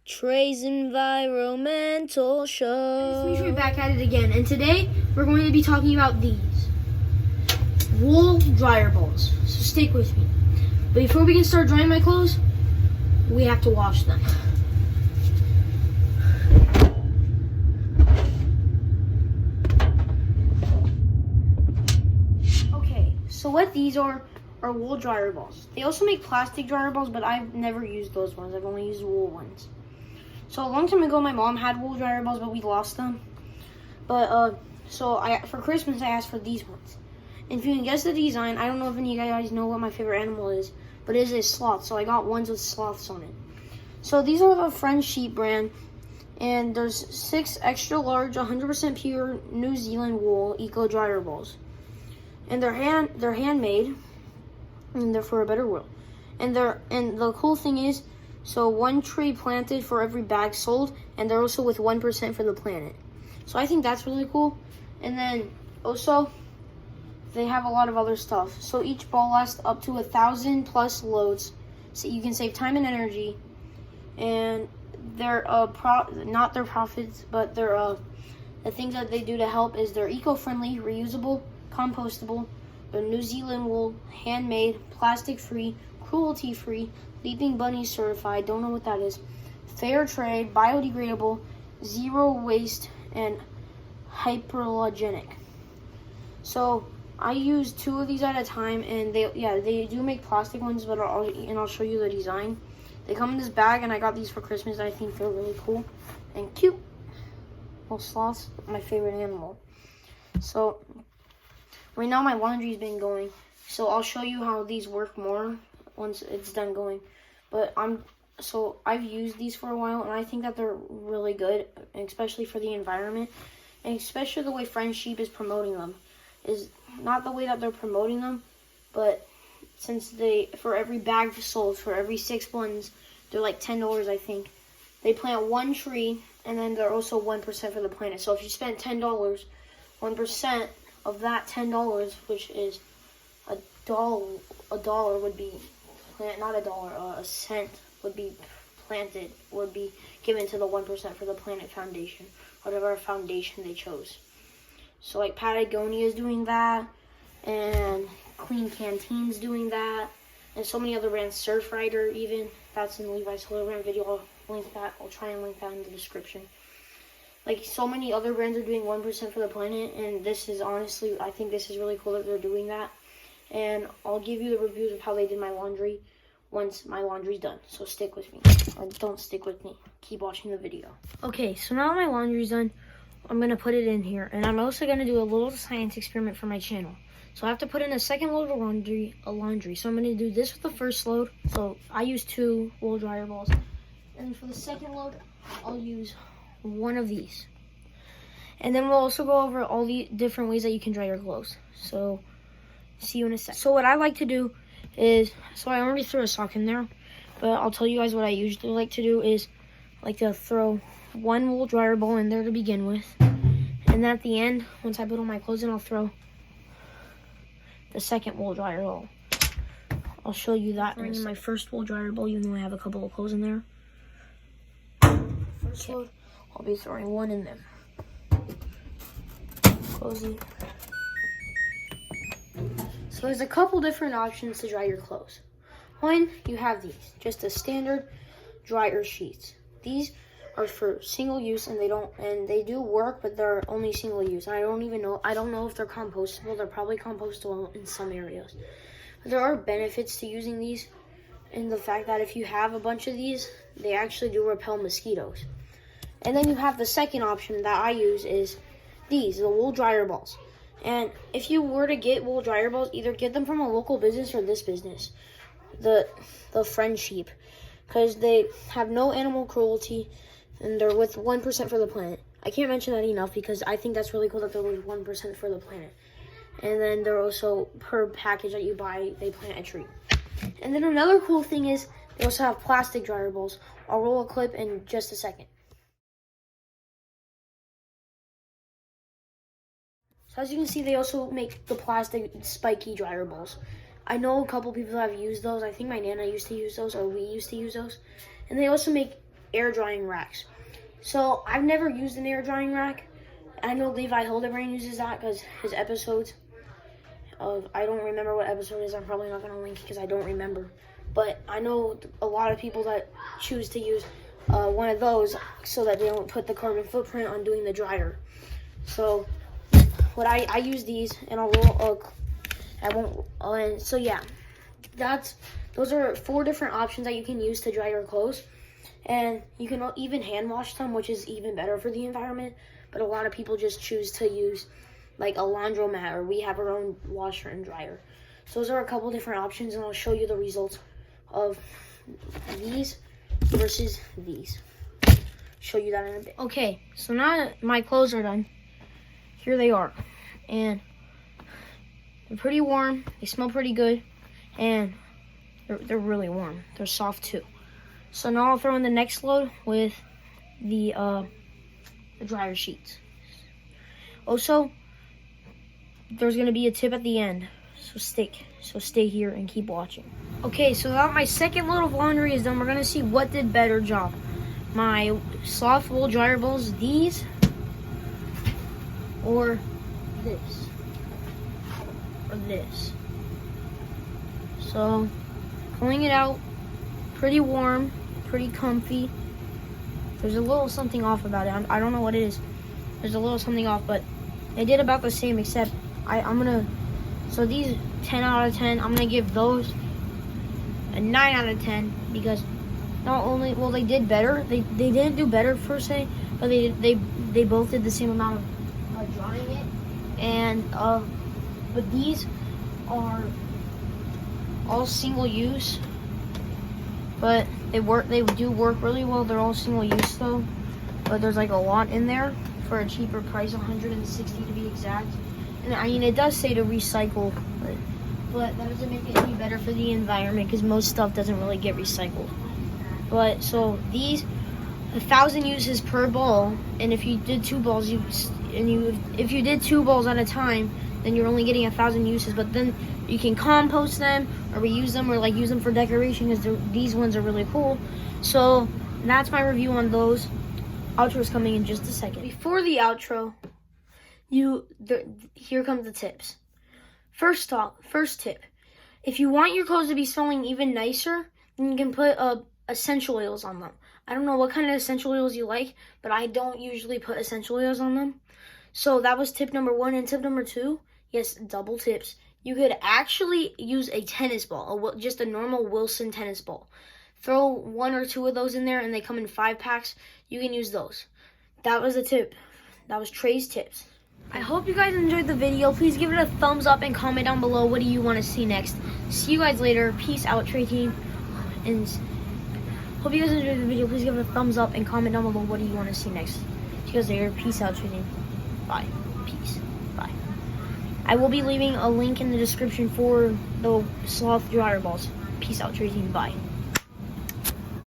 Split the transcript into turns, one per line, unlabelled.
Trey's Environmental Show.
It's me, Trey, back at it again, and today we're going to be talking about these wool dryer balls. So stick with me. But before we can start drying my clothes, we have to wash them. Okay, so what these are wool dryer balls. They also make plastic dryer balls, but I've never used those ones. I've only used wool ones. So a long time ago, my mom had wool dryer balls, but we lost them. But for Christmas, I asked for these ones. And if you can guess the design, I don't know if any of you guys know what my favorite animal is, but it is a sloth. So I got ones with sloths on it. So these are the French sheep brand, and there's 6 extra large, 100% pure New Zealand wool eco dryer balls, and they're handmade, and they're for a better world. And the cool thing is, so 1 tree planted for every bag sold, and they're also with 1% for the planet. So I think that's really cool. And then also, they have a lot of other stuff. So each ball lasts up to 1,000 plus loads, so you can save time and energy. And they're not their profits, but they're the things that they do to help is they're eco-friendly, reusable, compostable. They're New Zealand wool, handmade, plastic-free, cruelty-free, Leaping Bunny certified, don't know what that is, fair trade, biodegradable, zero waste, and hyperallergenic. So I use 2 of these at a time, and they do make plastic ones, but I'll show you the design. They come in this bag, and I got these for Christmas. I think they're really cool and cute. Well, sloths, my favorite animal. So right now my laundry's been going, so I'll show you how these work more once it's done going. But I've used these for a while, and I think that they're really good, especially for the environment, and especially the way French Sheep is promoting them. Is not the way that they're promoting them, but since for every bag sold, for every 6 ones, they're like $10, I think. They plant 1 tree, and then they're also 1% for the planet. So if you spend $10, 1% of that $10, which is a dollar would be not a dollar, a cent would be planted, would be given to the 1% for the Planet Foundation, whatever foundation they chose. So like Patagonia is doing that, and Clean Canteen's doing that, and so many other brands, Surfrider even, that's in Levi's hologram video, I'll link that, I'll try and link that in the description. Like so many other brands are doing 1% for the planet, and this is honestly, I think this is really cool that they're doing that. And I'll give you the reviews of how they did my laundry once my laundry's done. So stick with me, or don't stick with me. Keep watching the video. Okay, so now my laundry's done, I'm gonna put it in here, and I'm also gonna do a little science experiment for my channel. So I have to put in a second load of laundry. So I'm gonna do this with the first load. So I use 2 wool dryer balls, and for the second load, I'll use 1 of these. And then we'll also go over all the different ways that you can dry your clothes. So see you in a sec. So what I like to do is, so I already threw a sock in there, but I'll tell you guys what I usually like to do is like to throw 1 wool dryer ball in there to begin with, and then at the end, once I put all my clothes in, I'll throw the second wool dryer ball. I'll show you that in my first wool dryer ball, even though I have a couple of clothes in there. First load, I'll be throwing 1 in there. Closing. So there's a couple different options to dry your clothes. One, you have these, just a standard dryer sheets. These are for single use, and they do work, but they're only single use. I don't know if they're compostable. They're probably compostable in some areas. But there are benefits to using these, in the fact that if you have a bunch of these, they actually do repel mosquitoes. And then you have the second option that I use is these, the wool dryer balls. And if you were to get wool dryer balls, either get them from a local business or this business, the French Sheep, because they have no animal cruelty, and they're with 1% for the planet. I can't mention that enough because I think that's really cool that they're with 1% for the planet. And then they're also, per package that you buy, they plant a tree. And then another cool thing is they also have plastic dryer balls. I'll roll a clip in just a second. So as you can see, they also make the plastic spiky dryer balls. I know a couple people have used those. I think my Nana used to use those, or we used to use those. And they also make air drying racks. So I've never used an air drying rack. I know Levi Hildebrand uses that because his episodes of, I don't remember what episode it is. I'm probably not going to link because I don't remember. But I know a lot of people that choose to use one of those so that they don't put the carbon footprint on doing the dryer. So what I use these, and I won't. So yeah, those are 4 different options that you can use to dry your clothes, and you can even hand wash them, which is even better for the environment. But a lot of people just choose to use like a laundromat, or we have our own washer and dryer. So those are a couple different options, and I'll show you the results of these versus these. Show you that in a bit. Okay, so now that my clothes are done, here they are, and they're pretty warm. They smell pretty good, and they're really warm. They're soft too. So now I'll throw in the next load with the dryer sheets. Also, there's gonna be a tip at the end, so stay here and keep watching. Okay, so now my second load of laundry is done. We're gonna see what did better job. My soft wool dryer balls, these, or this, or this. So, pulling it out, pretty warm, pretty comfy. There's a little something off about it. I don't know what it is. There's a little something off, but they did about the same, except so these 10 out of 10, I'm gonna give those a 9 out of 10, because not only, well, they did better. They didn't do better per se, but they both did the same amount of drying it. And but these are all single use, but they do work really well. They're all single use though, but there's like a lot in there for a cheaper price, 160 to be exact. And I mean, it does say to recycle, but that doesn't make it any better for the environment, because most stuff doesn't really get recycled. But so these, 1,000 uses per ball, and if you did 2 balls, if you did 2 balls at a time, then you're only getting 1,000 uses. But then you can compost them or reuse them, or like use them for decoration, because these ones are really cool. So that's my review on those. Outro is coming in just a second. Before the outro, here comes the tips. First tip: if you want your clothes to be smelling even nicer, then you can put essential oils on them. I don't know what kind of essential oils you like, but I don't usually put essential oils on them. So that was tip number 1. And tip number 2, yes, double tips. You could actually use a tennis ball, just a normal Wilson tennis ball. Throw 1 or 2 of those in there, and they come in 5 packs. You can use those. That was a tip. That was Trey's tips. I hope you guys enjoyed the video. Please give it a thumbs up and comment down below what do you want to see next. See you guys later. Peace out, Trey team. And hope you guys enjoyed the video. Please give it a thumbs up and comment down below what do you want to see next. See you guys later. Peace out, Trey team. Bye. Peace. Bye. I will be leaving a link in the description for the sloth dryer balls. Peace out, Trey team. Bye.